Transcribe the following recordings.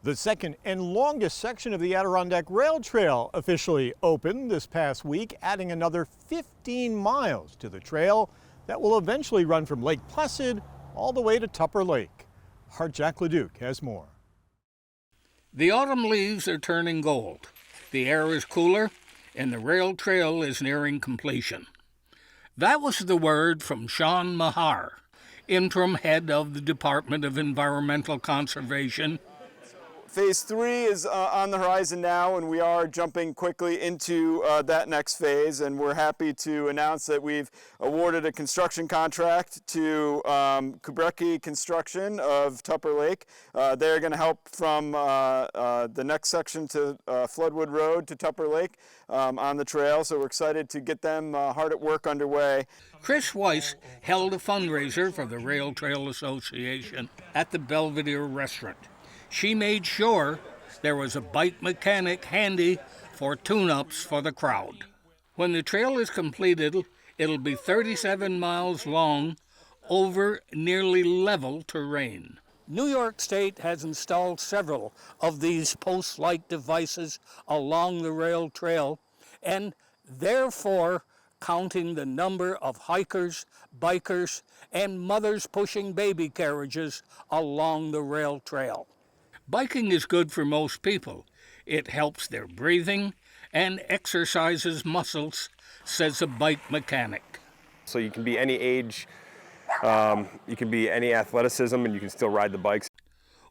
The second and longest section of the Adirondack Rail Trail officially opened this past week, adding another 15 miles to the trail that will eventually run from Lake Placid all the way to Tupper Lake. Our Jack LaDuke has more. The autumn leaves are turning gold. The air is cooler, and the rail trail is nearing completion. That was the word from Sean Mahar, interim head of the Department of Environmental Conservation. Phase 3 is on the horizon now, and we are jumping quickly into that next phase, and we're happy to announce that we've awarded a construction contract to Kubrecki Construction of Tupper Lake. They're going to help from the next section to Floodwood Road to Tupper Lake on the trail, so we're excited to get them hard at work underway. Chris Weiss held a fundraiser for the Rail Trail Association at the Belvedere restaurant. She made sure there was a bike mechanic handy for tune-ups for the crowd. When the trail is completed, it'll be 37 miles long over nearly level terrain. New York State has installed several of these post-like devices along the rail trail, and therefore counting the number of hikers, bikers, and mothers pushing baby carriages along the rail trail. Biking is good for most people. It helps their breathing and exercises muscles, says a bike mechanic. So you can be any age, you can be any athleticism, and you can still ride the bikes.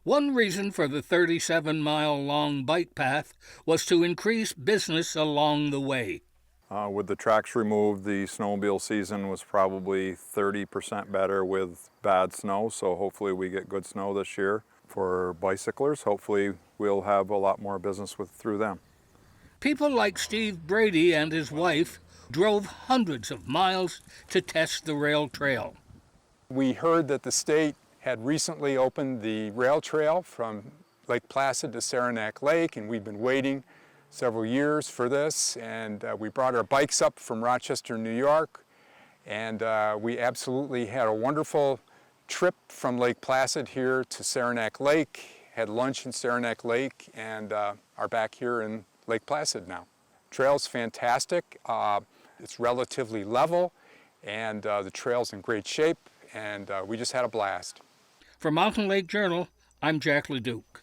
One reason for the 37-mile-long bike path was to increase business along the way. With the tracks removed, the snowmobile season was probably 30% better with bad snow, so hopefully we get good snow this year. For bicyclers, hopefully we'll have a lot more business through them. People like Steve Brady and his wife drove hundreds of miles to test the rail trail. We heard that the state had recently opened the rail trail from Lake Placid to Saranac Lake, and we've been waiting several years for this, and we brought our bikes up from Rochester, New York, and we absolutely had a wonderful trip from Lake Placid here to Saranac Lake, had lunch in Saranac Lake, and are back here in Lake Placid now. Trail's fantastic. It's relatively level, and the trail's in great shape, and we just had a blast. For Mountain Lake Journal, I'm Jack LaDuke.